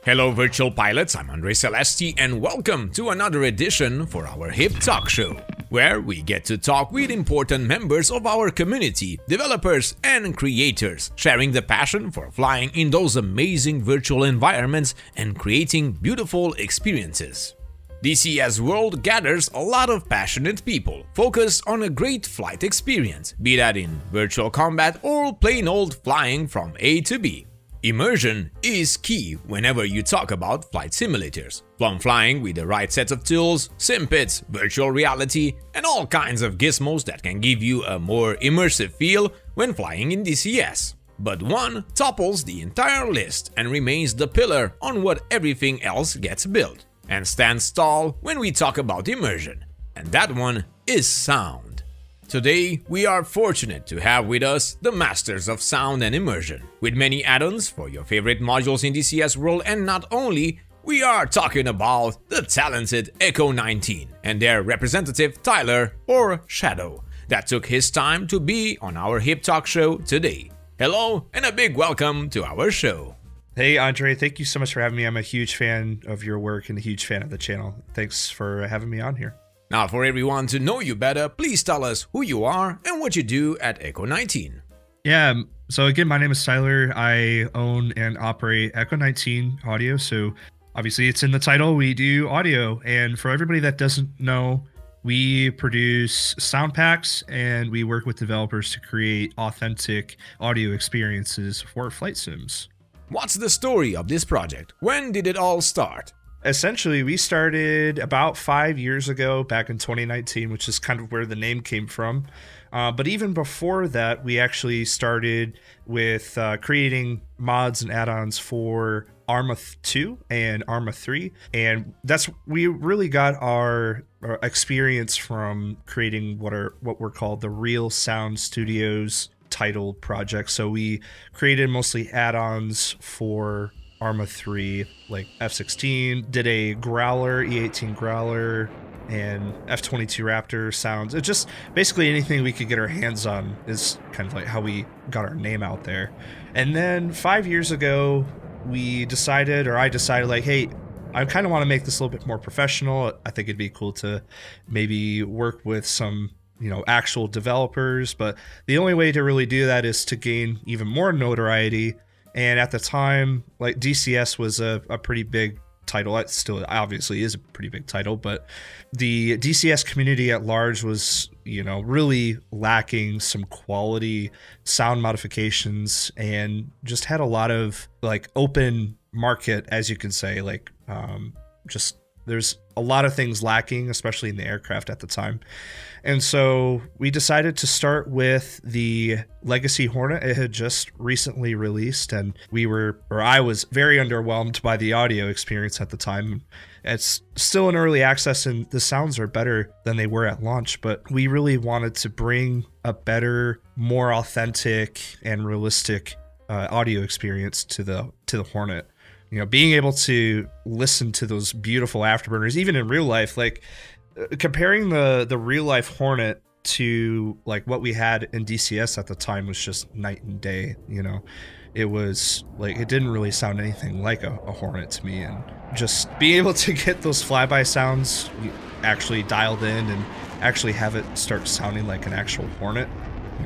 Hello virtual pilots, I'm andreiceleste and welcome to another edition for our HIP Talk Show, where we get to talk with important members of our community, developers and creators, sharing the passion for flying in those amazing virtual environments and creating beautiful experiences. DCS World gathers a lot of passionate people focused on a great flight experience, be that in virtual combat or plain old flying from A to B. Immersion is key whenever you talk about flight simulators, from flying with the right set of tools, sim pits, virtual reality, and all kinds of gizmos that can give you a more immersive feel when flying in DCS. But one topples the entire list and remains the pillar on what everything else gets built, and stands tall when we talk about immersion, and that one is sound. Today, we are fortunate to have with us the masters of sound and immersion, with many add-ons for your favorite modules in DCS World, and not only, we are talking about the talented Echo 19 and their representative Tyler, or Shadow, that took his time to be on our HIP Talk Show today. Hello, and a big welcome to our show. Hey Andre, thank you so much for having me. I'm a huge fan of your work and a huge fan of the channel. Thanks for having me on here. Now, for everyone to know you better, please tell us who you are and what you do at Echo 19. Yeah, so again, my name is Tyler. I own and operate Echo 19 Audio. So obviously it's in the title, we do audio. And for everybody that doesn't know, we produce sound packs and we work with developers to create authentic audio experiences for flight sims. What's the story of this project? When did it all start? Essentially, we started about 5 years ago, back in 2019, which is kind of where the name came from. But even before that, we actually started with creating mods and add-ons for Arma 2 and Arma 3. And we really got our experience from creating what were called the Real Sound Studios titled projects. So we created mostly add-ons for Arma 3, like F-16, did a Growler, E-18 Growler, and F-22 Raptor sounds. It's just basically anything we could get our hands on is kind of like how we got our name out there. And then 5 years ago, I decided like, hey, I kind of want to make this a little bit more professional. I think it'd be cool to maybe work with some actual developers, but the only way to really do that is to gain even more notoriety. And at the time, like, DCS was a pretty big title. It still obviously is a pretty big title, but the DCS community at large was, really lacking some quality sound modifications and just had a lot of like open market, as you could say, like just there's a lot of things lacking, especially in the aircraft at the time. And so we decided to start with the Legacy Hornet. It had just recently released, and I was very underwhelmed by the audio experience at the time. It's still in early access and the sounds are better than they were at launch, but we really wanted to bring a better, more authentic and realistic audio experience to the Hornet. Being able to listen to those beautiful afterburners, even in real life, like comparing the real life Hornet to like what we had in DCS at the time was just night and day. It was like, it didn't really sound anything like a Hornet to me, and just being able to get those flyby sounds actually dialed in and actually have it start sounding like an actual Hornet,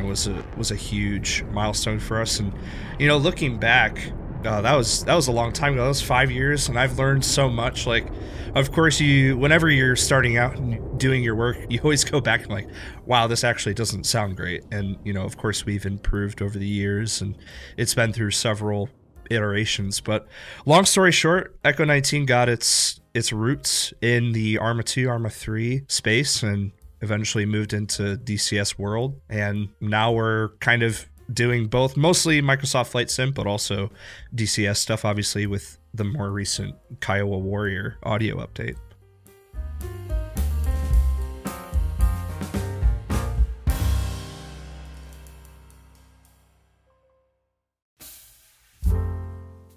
was a huge milestone for us. And looking back, that was a long time ago. That was 5 years, and I've learned so much. Like, of course, whenever you're starting out and doing your work, you always go back and like, wow, this actually doesn't sound great. And of course, we've improved over the years, and it's been through several iterations. But long story short, Echo 19 got its roots in the Arma 2, Arma 3 space, and eventually moved into DCS World. And now we're kind of doing both, mostly Microsoft Flight Sim, but also DCS stuff, obviously, with the more recent Kiowa Warrior audio update.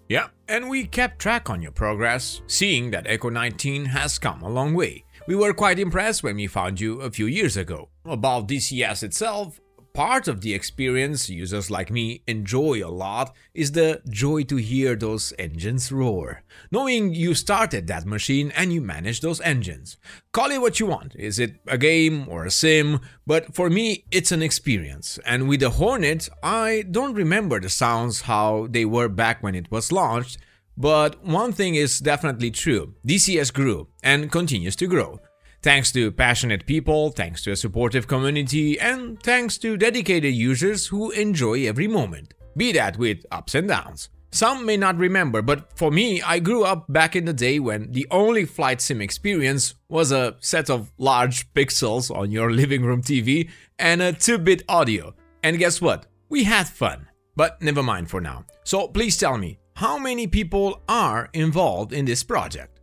Yeah, and we kept track on your progress, seeing that Echo 19 has come a long way. We were quite impressed when we found you a few years ago. About DCS itself, part of the experience users like me enjoy a lot is the joy to hear those engines roar, knowing you started that machine and you manage those engines. Call it what you want, is it a game or a sim, but for me it's an experience. And with the Hornet, I don't remember the sounds how they were back when it was launched, but one thing is definitely true: DCS grew and continues to grow. Thanks to passionate people, thanks to a supportive community, and thanks to dedicated users who enjoy every moment, be that with ups and downs. Some may not remember, but for me, I grew up back in the day when the only flight sim experience was a set of large pixels on your living room TV and a 2-bit audio. And guess what? We had fun. But never mind for now. So please tell me, how many people are involved in this project?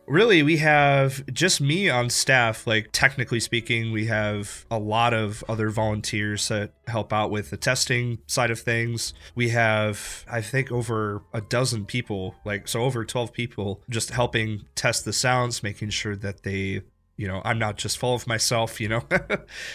Really, we have just me on staff. Like, technically speaking, we have a lot of other volunteers that help out with the testing side of things. We have, I think, over a dozen people, so over 12 people just helping test the sounds, making sure that they, I'm not just full of myself,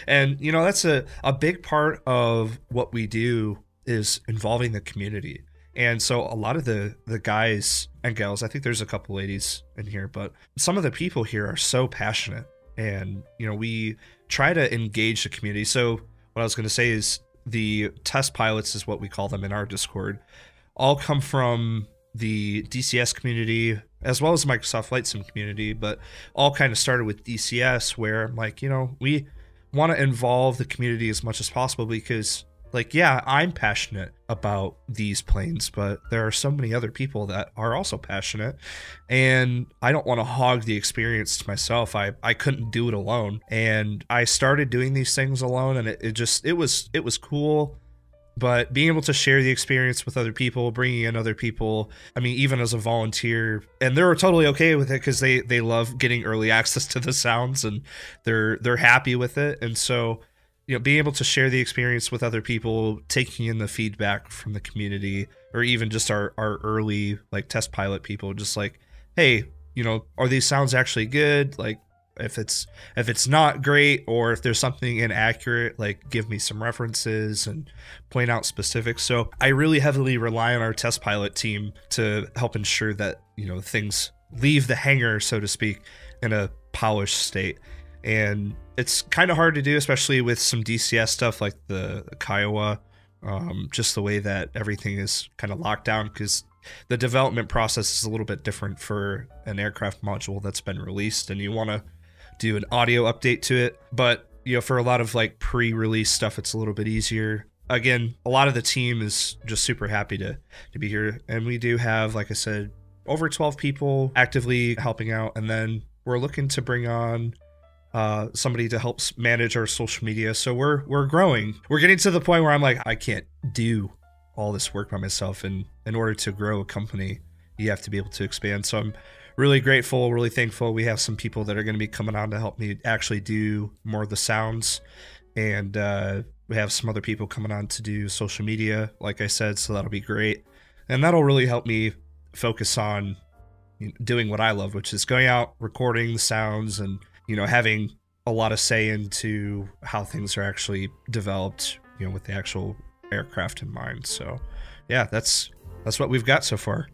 and, that's a big part of what we do is involving the community. And so a lot of the guys and gals, I think there's a couple ladies in here, but some of the people here are so passionate, and we try to engage the community. So what I was going to say is the test pilots, is what we call them in our Discord, all come from the DCS community as well as the Microsoft Flight Sim community, but all kind of started with DCS, where I'm like, we want to involve the community as much as possible because, yeah, I'm passionate about these planes, but there are so many other people that are also passionate, and I don't want to hog the experience to myself. I couldn't do it alone, and I started doing these things alone, and it was cool. But being able to share the experience with other people, bringing in other people, I mean, even as a volunteer, and they're totally okay with it because they love getting early access to the sounds, and they're happy with it, and so, being able to share the experience with other people, taking in the feedback from the community, or even just our early test pilot people, just hey, are these sounds actually good? If it's not great, or if there's something inaccurate, give me some references and point out specifics. So I really heavily rely on our test pilot team to help ensure that, things leave the hangar, so to speak, in a polished state. And it's kind of hard to do, especially with some DCS stuff like the Kiowa, just the way that everything is kind of locked down, because the development process is a little bit different for an aircraft module that's been released, and you want to do an audio update to it. But, for a lot of pre-release stuff, it's a little bit easier. Again, a lot of the team is just super happy to be here. And we do have, like I said, over 12 people actively helping out. And then we're looking to bring on somebody to help manage our social media. So we're growing. We're getting to the point where I'm I can't do all this work by myself. And in order to grow a company, you have to be able to expand. So I'm really grateful, really thankful. We have some people that are going to be coming on to help me actually do more of the sounds. And we have some other people coming on to do social media, like I said, so that'll be great. And that'll really help me focus on doing what I love, which is going out, recording the sounds, and having a lot of say into how things are actually developed, with the actual aircraft in mind. So yeah, that's what we've got so far.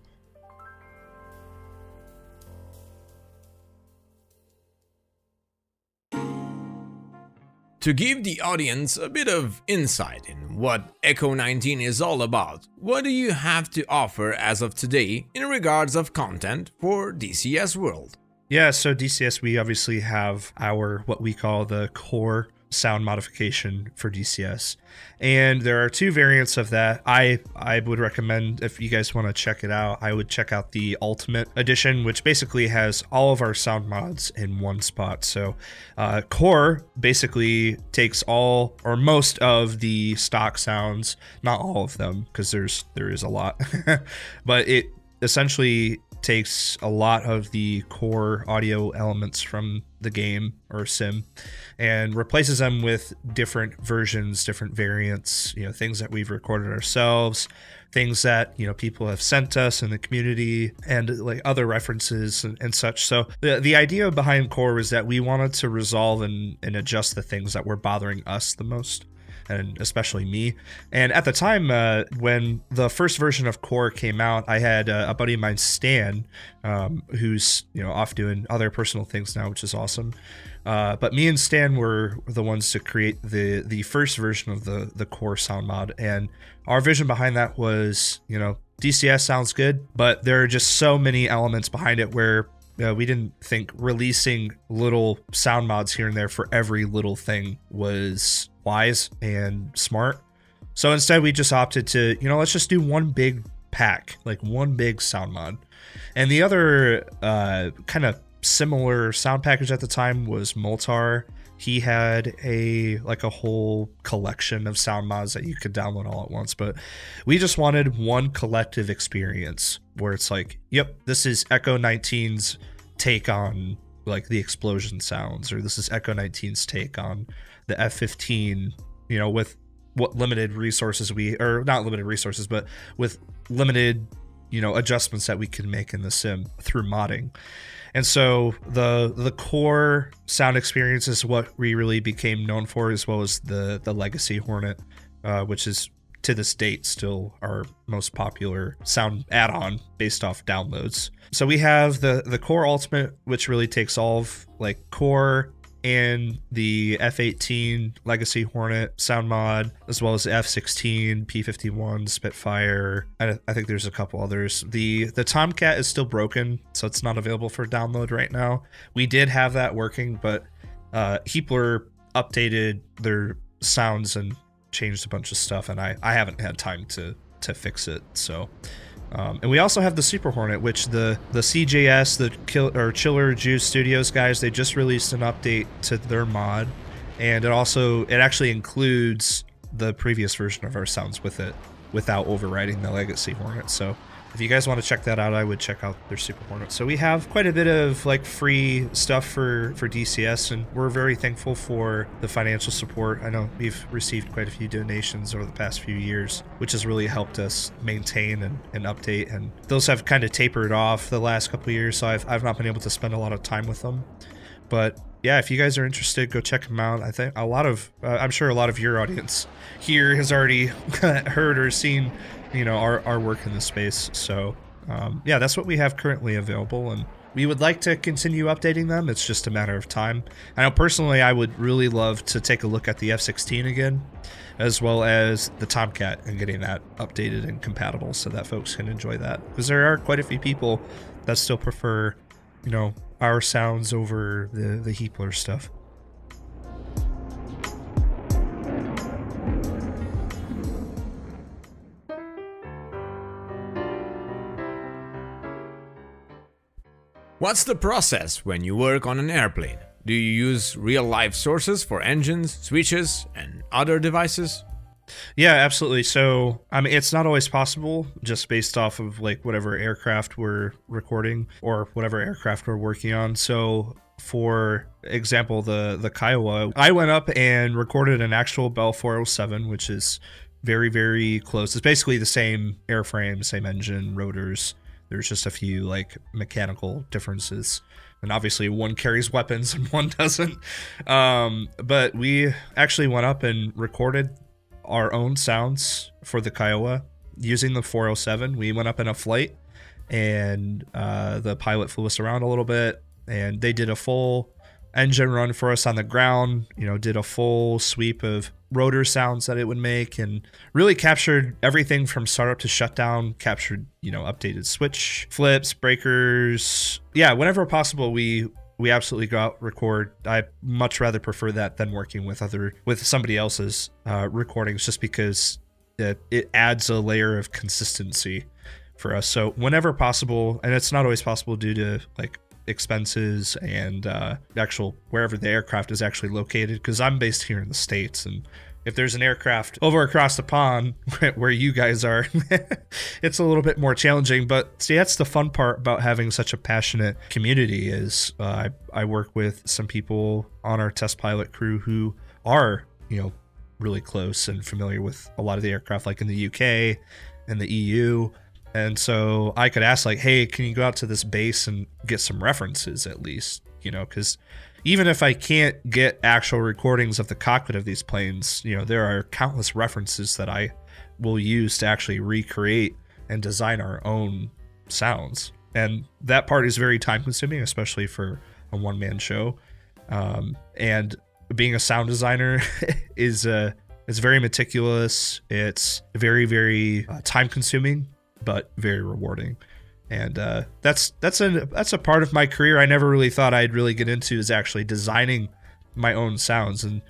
To give the audience a bit of insight in what Echo 19 is all about, what do you have to offer as of today in regards of content for DCS World? Yeah, so DCS, we obviously have our, what we call the core sound modification for DCS. And there are two variants of that. I would recommend, if you guys want to check it out, I would check out the Ultimate Edition, which basically has all of our sound mods in one spot. So core basically takes all or most of the stock sounds, not all of them, because there is a lot, but it essentially takes a lot of the core audio elements from the game or sim and replaces them with different versions, different variants, things that we've recorded ourselves, things that, people have sent us in the community, and other references and such. So the idea behind core was that we wanted to resolve and adjust the things that were bothering us the most. and especially me. And at the time, when the first version of Core came out, I had a buddy of mine, Stan, who's off doing other personal things now, which is awesome. But me and Stan were the ones to create the first version of the Core sound mod, and our vision behind that was, DCS sounds good, but there are just so many elements behind it where we didn't think releasing little sound mods here and there for every little thing was wise and smart. So instead, we just opted to, let's just do one big pack, like one big sound mod. And the other kind of similar sound package at the time was Moltar. He had a whole collection of sound mods that you could download all at once, but we just wanted one collective experience where it's like, yep, this is Echo 19's take on like the explosion sounds, or this is Echo 19's take on the F-15, with what limited resources not limited resources, but with limited, adjustments that we can make in the sim through modding. And so the core sound experience is what we really became known for, as well as the Legacy Hornet, which is to this date still our most popular sound add-on based off downloads. So we have the Core Ultimate, which really takes all of like Core and the F-18 Legacy Hornet sound mod, as well as the F-16, P-51, Spitfire. I think there's a couple others. The Tomcat is still broken, so it's not available for download right now. We did have that working, but Heapler updated their sounds and changed a bunch of stuff, and I haven't had time to fix it. So and we also have the Super Hornet, which the CJS, the Chiller Juice Studios guys, they just released an update to their mod, and it actually includes the previous version of our sounds with it without overriding the Legacy Hornet. So if you guys want to check that out, I would check out their Super Hornet. So we have quite a bit of like free stuff for DCS, and we're very thankful for the financial support. I know we've received quite a few donations over the past few years, which has really helped us maintain and update, and those have kind of tapered off the last couple of years, so I've not been able to spend a lot of time with them. But yeah, if you guys are interested, go check them out. I think I'm sure a lot of your audience here has already heard or seen our work in this space. So yeah, that's what we have currently available, and we would like to continue updating them. It's just a matter of time. I know personally I would really love to take a look at the F-16 again, as well as the Tomcat, and getting that updated and compatible so that folks can enjoy that, because there are quite a few people that still prefer our sounds over the Heapler stuff. What's the process when you work on an airplane? Do you use real-life sources for engines, switches, and other devices? Yeah, absolutely. So, I mean, it's not always possible just based off of like whatever aircraft we're recording or whatever aircraft we're working on. So, for example, the Kiowa, I went up and recorded an actual Bell 407, which is very, very close. It's basically the same airframe, same engine, rotors. There's just a few like mechanical differences, and obviously one carries weapons and one doesn't. But we actually went up and recorded our own sounds for the Kiowa using the 407. We went up in a flight, and the pilot flew us around a little bit, and they did a full engine run for us on the ground, did a full sweep of rotor sounds that it would make, and really captured everything from startup to shutdown, captured, updated switch flips, breakers. Yeah, whenever possible, we absolutely go out, record. I much rather prefer that than working with somebody else's recordings, just because it adds a layer of consistency for us. So whenever possible, and it's not always possible due to like expenses and actual wherever the aircraft is actually located, because I'm based here in the States, and if there's an aircraft over across the pond where you guys are, it's a little bit more challenging. But see, that's the fun part about having such a passionate community is I work with some people on our test pilot crew who are really close and familiar with a lot of the aircraft, like in the UK and the EU. And so I could ask like, hey, can you go out to this base and get some references at least, because even if I can't get actual recordings of the cockpit of these planes, you know, there are countless references that I will use to actually recreate and design our own sounds. And that part is very time consuming, especially for a one-man show. And being a sound designer is very meticulous. It's very, very time consuming, but very rewarding. And that's a part of my career I never really thought I'd really get into, is actually designing my own sounds. And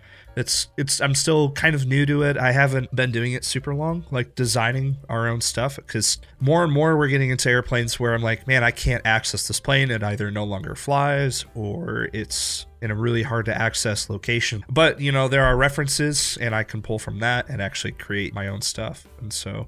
I'm still kind of new to it. I haven't been doing it super long, like designing our own stuff, because more and more we're getting into airplanes where I'm like, man, I can't access this plane. It either no longer flies or it's in a really hard to access location. But, you know, there are references and I can pull from that and actually create my own stuff. And so,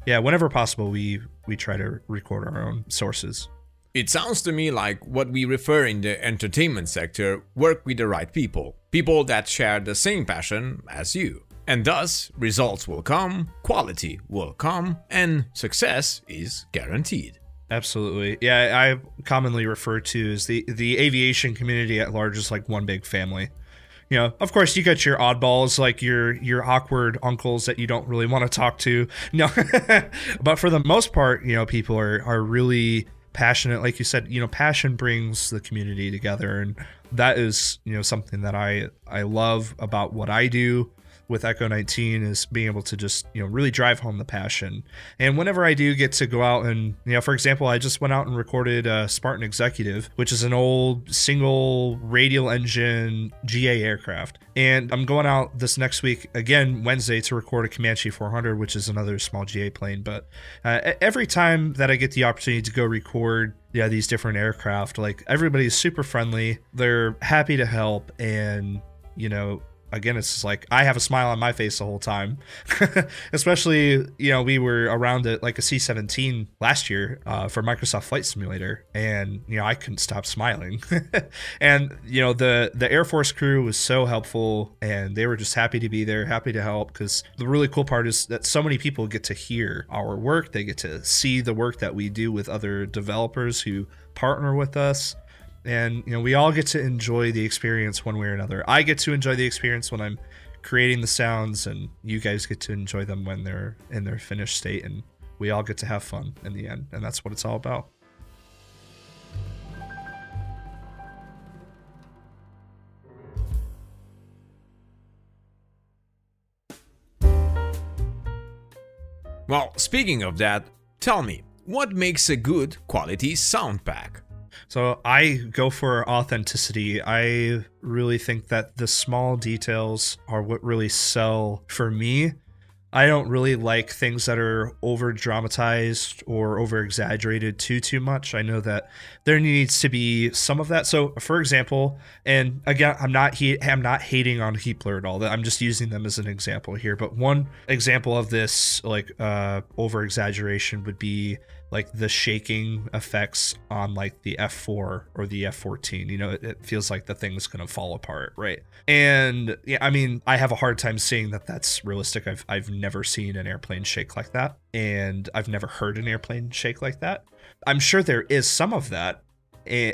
yeah, whenever possible, we try to record our own sources. It sounds to me like what we refer in the entertainment sector work with the right people. People that share the same passion as you. And thus, results will come, quality will come, and success is guaranteed. Absolutely. Yeah, I commonly refer to as the aviation community at large is like one big family. You know, of course, you got your oddballs, like your awkward uncles that you don't really want to talk to. No, but for the most part, you know, people are really passionate. Like you said, you know, passion brings the community together, and that is, you know, something that I love about what I do with Echo 19, is being able to just, you know, really drive home the passion. And whenever I do get to go out and, you know, for example, I just went out and recorded Spartan Executive, which is an old single radial engine GA aircraft. And I'm going out this next week, again, Wednesday, to record a Comanche 400, which is another small GA plane. But every time that I get the opportunity to go record, yeah, these different aircraft, like, everybody's super friendly. They're happy to help. And, you know, again, it's just like, I have a smile on my face the whole time. Especially, you know, we were around at like a C-17 last year for Microsoft Flight Simulator, and, you know, I couldn't stop smiling. And, you know, the Air Force crew was so helpful, and they were just happy to be there, happy to help, because the really cool part is that so many people get to hear our work. They get to see the work that we do with other developers who partner with us. And, you know, we all get to enjoy the experience one way or another. I get to enjoy the experience when I'm creating the sounds, and you guys get to enjoy them when they're in their finished state, and we all get to have fun in the end. And that's what it's all about. Well, speaking of that, tell me, what makes a good quality sound pack? So I go for authenticity. I really think that the small details are what really sell for me. I don't really like things that are over dramatized or over exaggerated too much. I know that there needs to be some of that. So, for example, and again, I'm not hating on Heapler at all. I'm just using them as an example here. But one example of this, like, over exaggeration would be like the shaking effects on like the F4 or the F14. You know, it feels like the thing's gonna fall apart, right? And yeah, I mean, I have a hard time seeing that that's realistic. I've never seen an airplane shake like that, and I've never heard an airplane shake like that. I'm sure there is some of that,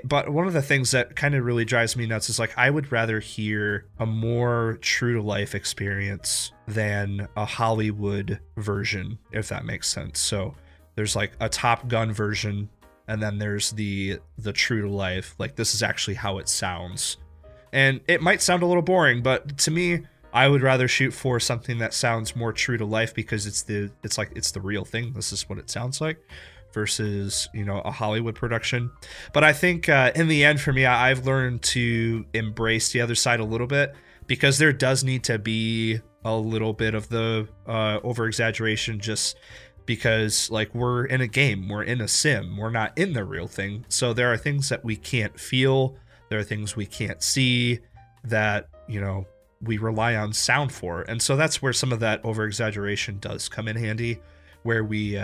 but one of the things that kind of really drives me nuts is, like, I would rather hear a more true to life experience than a Hollywood version, if that makes sense. So there's like a Top Gun version, and then there's the true to life, like, this is actually how it sounds. And it might sound a little boring, but to me, I would rather shoot for something that sounds more true to life, because it's the real thing. This is what it sounds like, versus, you know, a Hollywood production. But I think in the end, for me, I've learned to embrace the other side a little bit, because there does need to be a little bit of the over exaggeration, just because, like, we're in a game, we're in a sim, we're not in the real thing. So there are things that we can't feel, there are things we can't see, that, you know, we rely on sound for. And so that's where some of that over exaggeration does come in handy, where we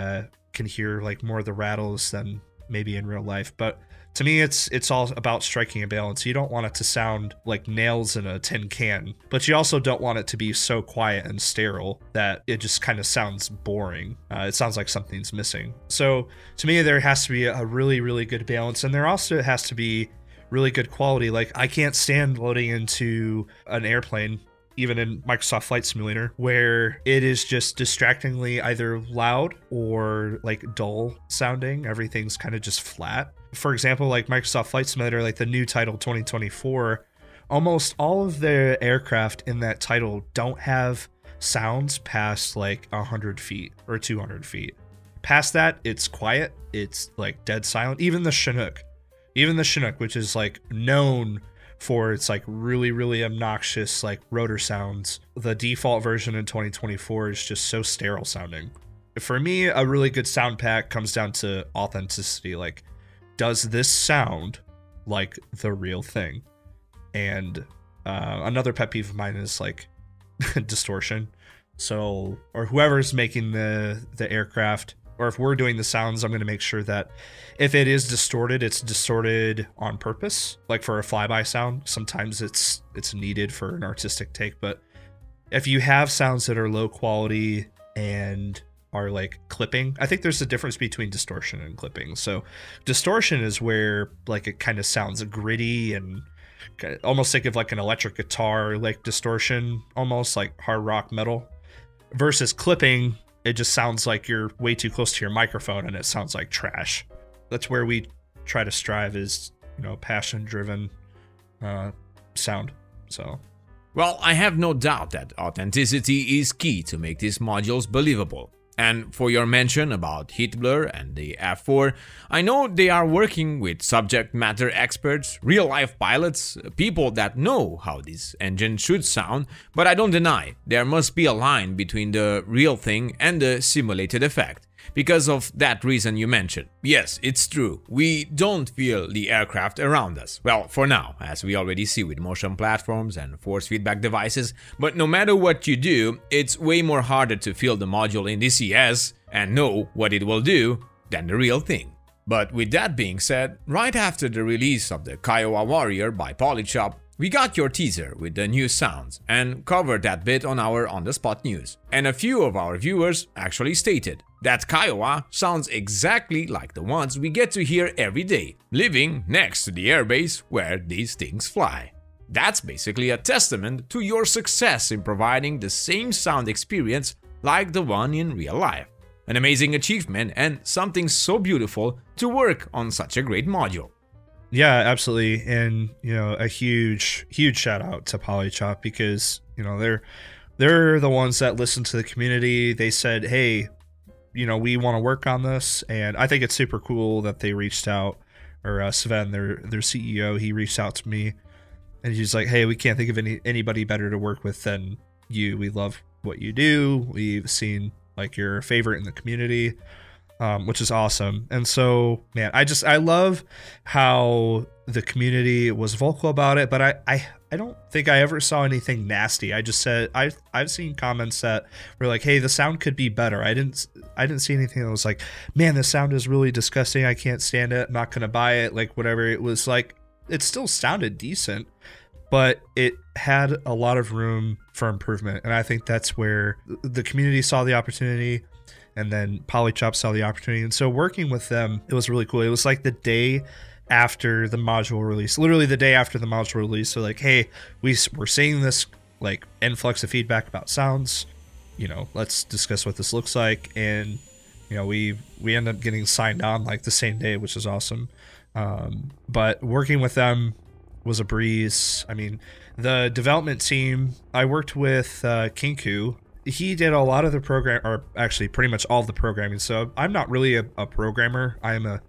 can hear like more of the rattles than maybe in real life. But to me, it's all about striking a balance. You don't want it to sound like nails in a tin can, but you also don't want it to be so quiet and sterile that it just kind of sounds boring. It sounds like something's missing. So to me, there has to be a really, really good balance, and there also has to be really good quality. Like, I can't stand loading into an airplane, even in Microsoft Flight Simulator, where it is just distractingly either loud or like dull sounding. Everything's kind of just flat. For example, like Microsoft Flight Simulator, like the new title 2024, almost all of the aircraft in that title don't have sounds past like 100 feet or 200 feet. Past that, it's quiet. It's like dead silent. Even the Chinook, which is like known for its like really, really obnoxious like rotor sounds, the default version in 2024 is just so sterile sounding. For me, a really good sound pack comes down to authenticity. Like, does this sound like the real thing? And another pet peeve of mine is like distortion. So, or whoever's making the aircraft, or if we're doing the sounds, I'm going to make sure that if it is distorted, it's distorted on purpose. Like for a flyby sound, sometimes it's needed for an artistic take. But if you have sounds that are low quality and are like clipping, I think there's a difference between distortion and clipping. So distortion is where like it kind of sounds gritty and almost think of like an electric guitar, like distortion, almost like hard rock metal, versus clipping. It just sounds like you're way too close to your microphone and it sounds like trash. That's where we try to strive, is, you know, passion driven sound. So, well, I have no doubt that authenticity is key to make these modules believable. And for your mention about heat blur and the F4, I know they are working with subject matter experts, real-life pilots, people that know how this engine should sound, but I don't deny there must be a line between the real thing and the simulated effect. Because of that reason you mentioned. Yes, it's true, we don't feel the aircraft around us. Well, for now, as we already see with motion platforms and force feedback devices, but no matter what you do, it's way more harder to feel the module in DCS and know what it will do than the real thing. But with that being said, right after the release of the Kiowa Warrior by Polychop, we got your teaser with the new sounds and covered that bit on our on-the-spot news. And a few of our viewers actually stated that Kiowa sounds exactly like the ones we get to hear every day, living next to the airbase where these things fly. That's basically a testament to your success in providing the same sound experience like the one in real life. An amazing achievement and something so beautiful to work on such a great module. Yeah, absolutely. And, you know, a huge shout out to Polychop, because, you know, they're the ones that listen to the community. They said, hey, you know, we want to work on this. And I think it's super cool that they reached out, or Sven, their CEO, he reached out to me and he's like, hey, we can't think of anybody better to work with than you. We love what you do. We've seen like your favorite in the community. Which is awesome. And so, man, I love how the community was vocal about it, but I don't think I ever saw anything nasty. I just said, I've seen comments that were like, hey, the sound could be better. I didn't see anything that was like, man, the sound is really disgusting. I can't stand it. I'm not going to buy it. Like, whatever. It was like, it still sounded decent, but it had a lot of room for improvement. And I think that's where the community saw the opportunity. And then Polychop saw the opportunity. And so working with them, it was really cool. It was like the day after the module release, literally the day after the module release. So like, hey, we're seeing this like influx of feedback about sounds, you know, let's discuss what this looks like. And, you know, we end up getting signed on like the same day, which is awesome. But working with them was a breeze. I mean, the development team, I worked with Kinku. He did a lot of the program, or actually pretty much all of the programming. So I'm not really a programmer. I am a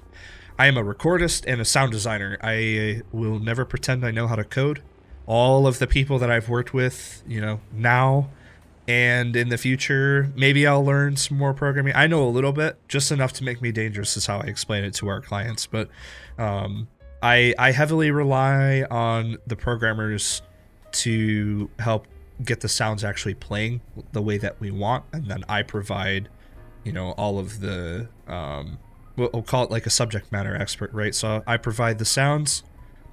recordist and a sound designer. I will never pretend I know how to code. All of the people that I've worked with, you know, now and in the future, maybe I'll learn some more programming. I know a little bit, just enough to make me dangerous is how I explain it to our clients. But I heavily rely on the programmers to help get the sounds actually playing the way that we want, and then I provide, you know, all of the we'll call it like a subject matter expert, right? So I provide the sounds,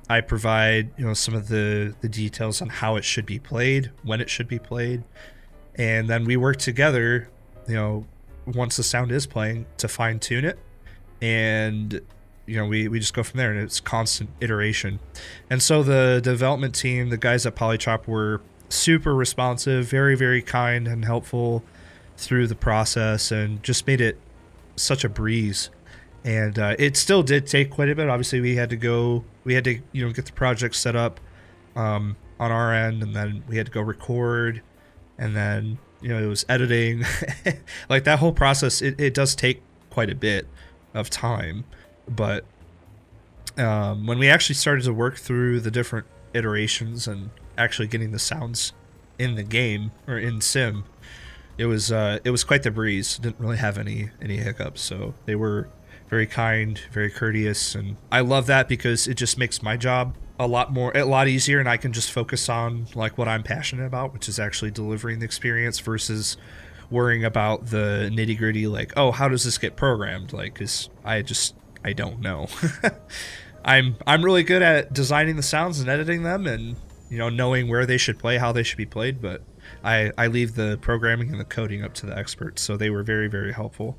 I provide, you know, some of the details on how it should be played, when it should be played, and then we work together, you know, once the sound is playing, to fine tune it and we just go from there, and it's constant iteration. And so the development team, the guys at Polychop, were super responsive, very, very kind and helpful through the process, and just made it such a breeze. And it still did take quite a bit. Obviously, we had to get the project set up on our end, and then we had to go record, and then it was editing. Like that whole process, it does take quite a bit of time. But when we actually started to work through the different iterations and actually getting the sounds in the game or in sim, it was quite the breeze. Didn't really have any hiccups. So they were very kind, very courteous, and I love that because it just makes my job a lot easier, and I can just focus on like what I'm passionate about, which is actually delivering the experience versus worrying about the nitty-gritty, like, oh, how does this get programmed? Like, because I don't know. I'm really good at designing the sounds and editing them, and knowing where they should play, how they should be played, but I leave the programming and the coding up to the experts. So they were very, very helpful.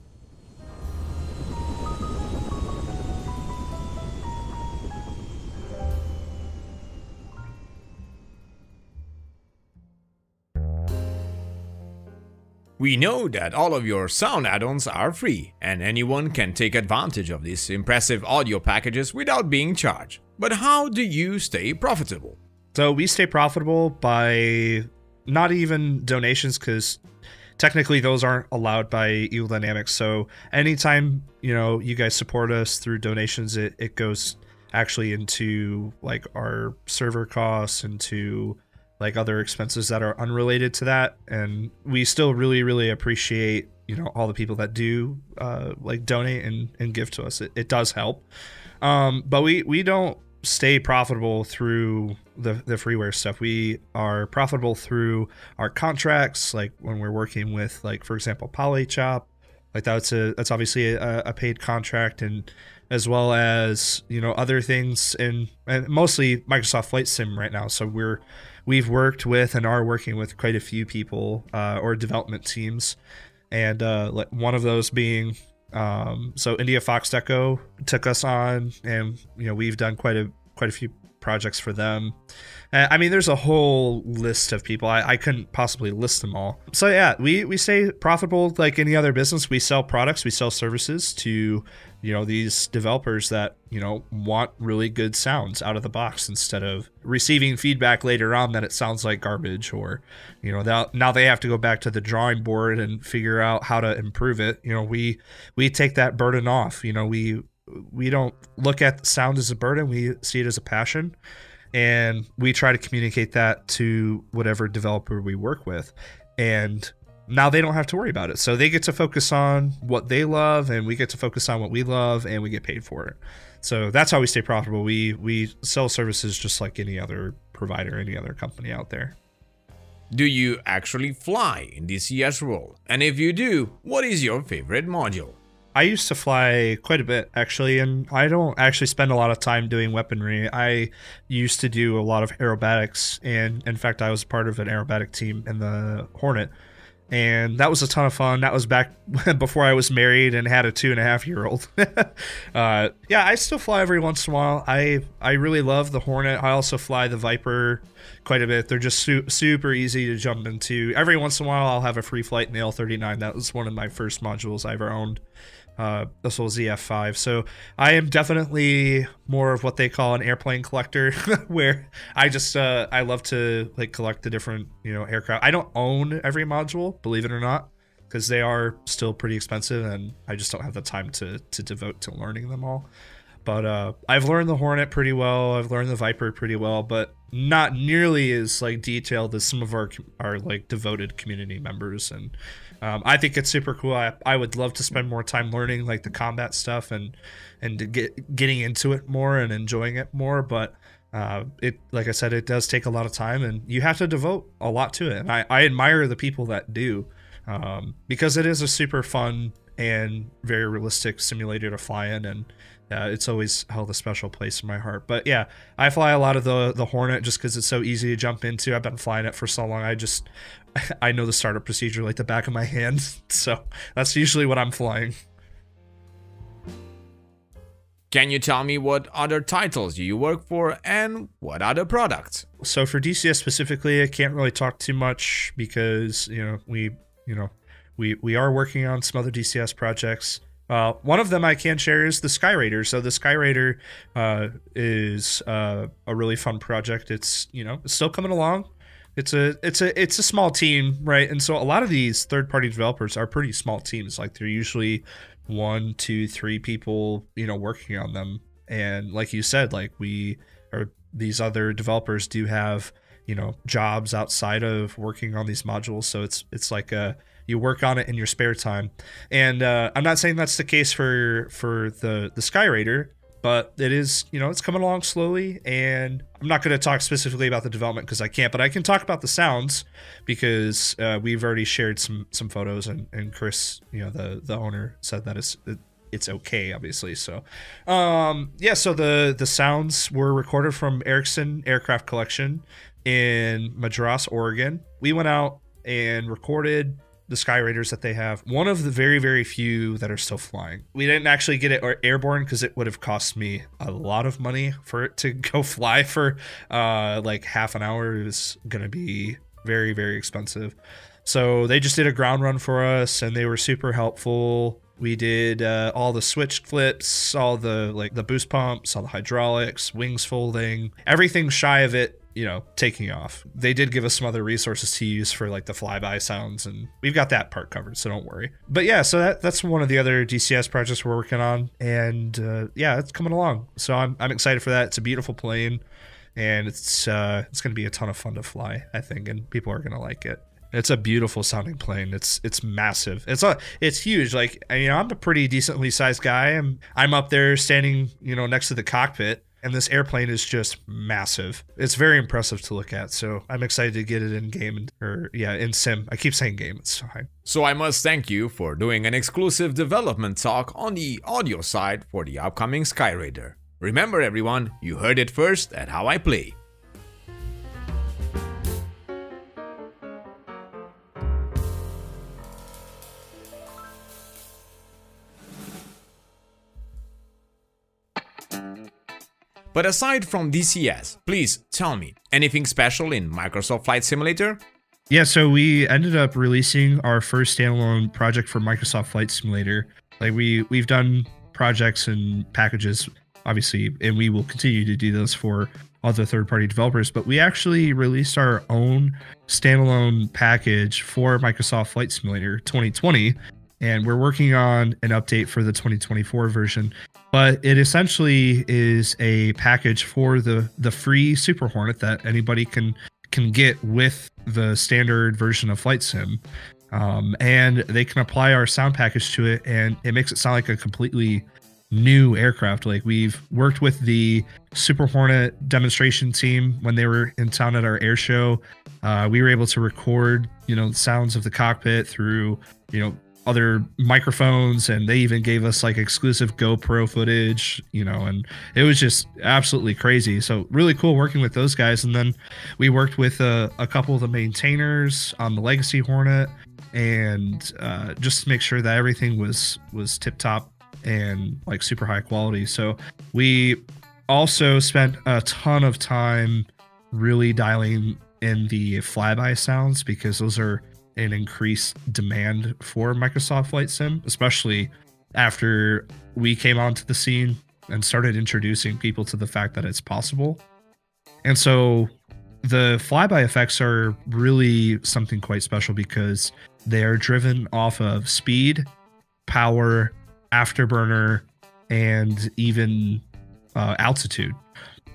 We know that all of your sound add-ons are free, and anyone can take advantage of these impressive audio packages without being charged. But how do you stay profitable? So we stay profitable by not even donations, because technically those aren't allowed by Evil Dynamics. So anytime you guys support us through donations, it goes actually into like our server costs, into like other expenses that are unrelated to that. And we still really, really appreciate all the people that do like donate and give to us. It does help, but we don't stay profitable through the freeware stuff. We are profitable through our contracts, like when we're working with, like, for example, Polychop. Like that's obviously a paid contract, and as well as other things, and mostly Microsoft Flight Sim right now. So we've worked with and are working with quite a few people or development teams, and like one of those being so India Fox Deco took us on, and we've done quite a few projects for them. I mean, there's a whole list of people. I couldn't possibly list them all. So yeah, we stay profitable like any other business. We sell products, we sell services to these developers that want really good sounds out of the box, instead of receiving feedback later on that it sounds like garbage, or now they have to go back to the drawing board and figure out how to improve it. We take that burden off. We don't look at sound as a burden, we see it as a passion, and we try to communicate that to whatever developer we work with, and now they don't have to worry about it. So they get to focus on what they love, and we get to focus on what we love, and we get paid for it. So that's how we stay profitable. We sell services just like any other provider, any other company out there. Do you actually fly in DCS role? And if you do, what is your favorite module? I used to fly quite a bit, actually, and I don't actually spend a lot of time doing weaponry. I used to do a lot of aerobatics, and in fact, I was part of an aerobatic team in the Hornet, and that was a ton of fun. That was back before I was married and had a 2.5-year-old. Yeah, I still fly every once in a while. I really love the Hornet. I also fly the Viper quite a bit. They're just super easy to jump into. Every once in a while, I'll have a free flight in the L39. That was one of my first modules I ever owned. This was ZF5. So I am definitely more of what they call an airplane collector, where I just I love to like collect the different aircraft. I don't own every module, believe it or not, because they are still pretty expensive, and I just don't have the time to devote to learning them all. But I've learned the Hornet pretty well. I've learned the Viper pretty well, but not nearly as like detailed as some of our like devoted community members. And I think it's super cool. I would love to spend more time learning like the combat stuff and to getting into it more and enjoying it more. But it, like I said, it does take a lot of time, and you have to devote a lot to it. And I admire the people that do, because it is a super fun and very realistic simulator to fly in, and it's always held a special place in my heart. But yeah, I fly a lot of the Hornet just because it's so easy to jump into. I've been flying it for so long. I know the startup procedure like the back of my hand, so that's usually what I'm flying. Can you tell me what other titles you work for and what other products? So for DCS specifically, I can't really talk too much because we are working on some other DCS projects. One of them I can share is the Skyraider. So the Skyraider is a really fun project. It's it's still coming along. It's a small team, right? And so a lot of these third-party developers are pretty small teams. Like they're usually 1, 2, 3 people, working on them. And like you said, like these other developers do have, jobs outside of working on these modules. So it's like you work on it in your spare time. And I'm not saying that's the case for the Skyraider, but it is, it's coming along slowly. And I'm not going to talk specifically about the development because I can't, but I can talk about the sounds because we've already shared some photos, and Chris, the owner, said that it's okay, obviously. So so the sounds were recorded from Ericsson Aircraft Collection in Madras, Oregon. We went out and recorded the Skyraiders that they have. One of the very, very few that are still flying. We didn't actually get it airborne because it would have cost me a lot of money for it to go fly for like half an hour. It was going to be very, very expensive. So they just did a ground run for us and they were super helpful. We did all the switch flips, all the the boost pumps, all the hydraulics, wings folding, everything shy of it, taking off. They did give us some other resources to use for like the flyby sounds, and we've got that part covered, so don't worry. But yeah, so that's one of the other DCS projects we're working on, and it's coming along. So I'm excited for that. It's a beautiful plane, and it's going to be a ton of fun to fly, I think, and people are going to like it. It's a beautiful sounding plane. It's massive. It's huge. Like, I'm a pretty decently sized guy. I'm up there standing, next to the cockpit, and this airplane is just massive. It's very impressive to look at. So I'm excited to get it in game in sim. I keep saying game. It's fine. So I must thank you for doing an exclusive development talk on the audio side for the upcoming Skyraider. Remember everyone, you heard it first at How I Play. But aside from DCS, please tell me, anything special in Microsoft Flight Simulator? Yeah, so we ended up releasing our first standalone project for Microsoft Flight Simulator. Like we've done projects and packages, obviously, and we will continue to do those for other third-party developers, but we actually released our own standalone package for Microsoft Flight Simulator 2020, and we're working on an update for the 2024 version. But it essentially is a package for the free Super Hornet that anybody can get with the standard version of Flight Sim. And they can apply our sound package to it, and it makes it sound like a completely new aircraft. Like, we've worked with the Super Hornet demonstration team when they were in town at our air show. We were able to record, sounds of the cockpit through, other microphones, and they even gave us like exclusive GoPro footage, and it was just absolutely crazy. So really cool working with those guys. And then we worked with a couple of the maintainers on the Legacy Hornet, and just to make sure that everything was tip top and like super high quality. So we also spent a ton of time really dialing in the flyby sounds, because those are an increased demand for Microsoft Flight Sim, especially after we came onto the scene and started introducing people to the fact that it's possible. And so the flyby effects are really something quite special, because they are driven off of speed, power, afterburner, and even altitude.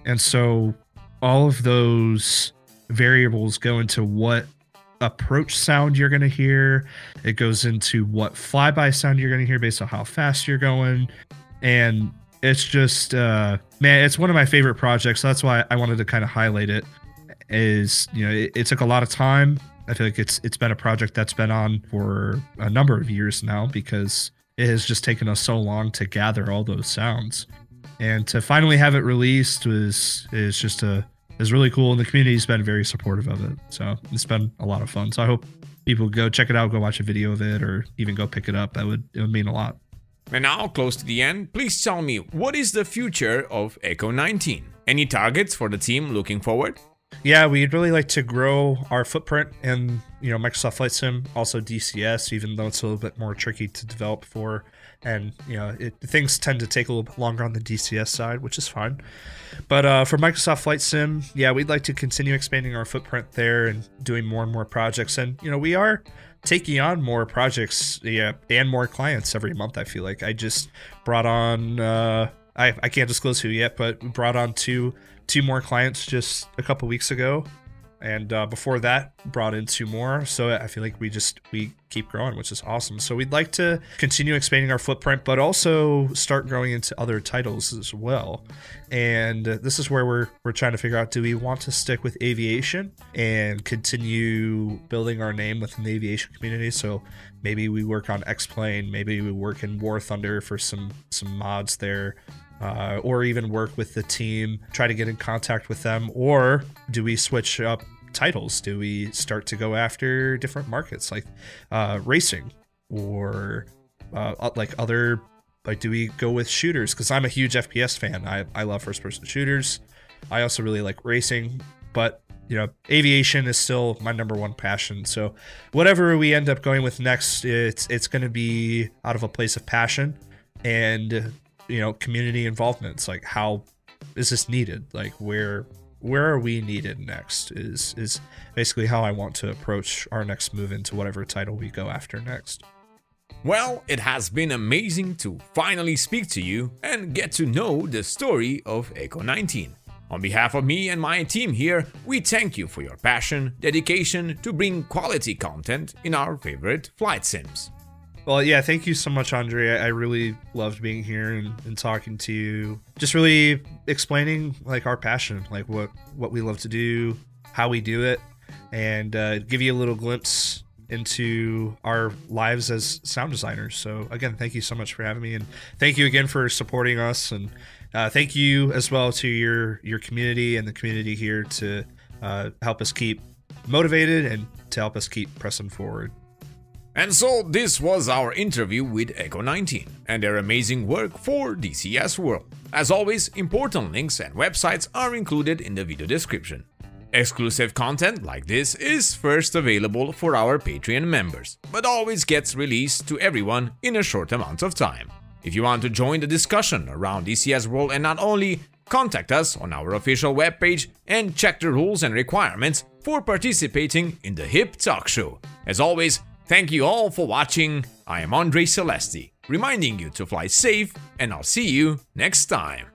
And so all of those variables go into what approach sound you're going to hear. It goes into what flyby sound you're going to hear based on how fast you're going. And it's just, man, it's one of my favorite projects. So that's why I wanted to kind of highlight it. It took a lot of time. I feel like it's been a project that's been on for a number of years now, because it has just taken us so long to gather all those sounds. And to finally have it released is really cool, and the community's been very supportive of it. So it's been a lot of fun. So I hope people go check it out, go watch a video of it, or even go pick it up. It would mean a lot. And now, close to the end, please tell me, what is the future of Echo 19? Any targets for the team looking forward? Yeah, we'd really like to grow our footprint in, Microsoft Flight Sim, also DCS, even though it's a little bit more tricky to develop for. And, things tend to take a little bit longer on the DCS side, which is fine. But for Microsoft Flight Sim, yeah, we'd like to continue expanding our footprint there and doing more and more projects. And, we are taking on more projects, and more clients every month, I feel like. I just brought on, I can't disclose who yet, but we brought on two more clients just a couple weeks ago. And before that, brought in 2 more. So I feel like we keep growing, which is awesome. So we'd like to continue expanding our footprint, but also start growing into other titles as well. And this is where we're trying to figure out, do we want to stick with aviation and continue building our name within the aviation community? So maybe we work on X-Plane, maybe we work in War Thunder for some mods there. Or even work with the team, try to get in contact with them, or do we switch up titles? Do we start to go after different markets like racing, or do we go with shooters? Because I'm a huge FPS fan. I love first-person shooters. I also really like racing, but aviation is still my #1 passion. So whatever we end up going with next, it's going to be out of a place of passion and community involvement. It's like, how is this needed? Like, where are we needed next is basically how I want to approach our next move into whatever title we go after next. Well, it has been amazing to finally speak to you and get to know the story of Echo 19. On behalf of me and my team here, we thank you for your passion, dedication to bring quality content in our favorite flight sims. Well, yeah, thank you so much, Andre. I really loved being here and talking to you. Just really explaining our passion, what we love to do, how we do it, and give you a little glimpse into our lives as sound designers. So again, thank you so much for having me, and thank you again for supporting us, and thank you as well to your community and the community here to help us keep motivated and to help us keep pressing forward. And so this was our interview with Echo 19 and their amazing work for DCS World. As always, important links and websites are included in the video description. Exclusive content like this is first available for our Patreon members, but always gets released to everyone in a short amount of time. If you want to join the discussion around DCS World and not only, contact us on our official webpage and check the rules and requirements for participating in the HIP Talk Show. As always, thank you all for watching. I am Andreiceleste, reminding you to fly safe, and I'll see you next time.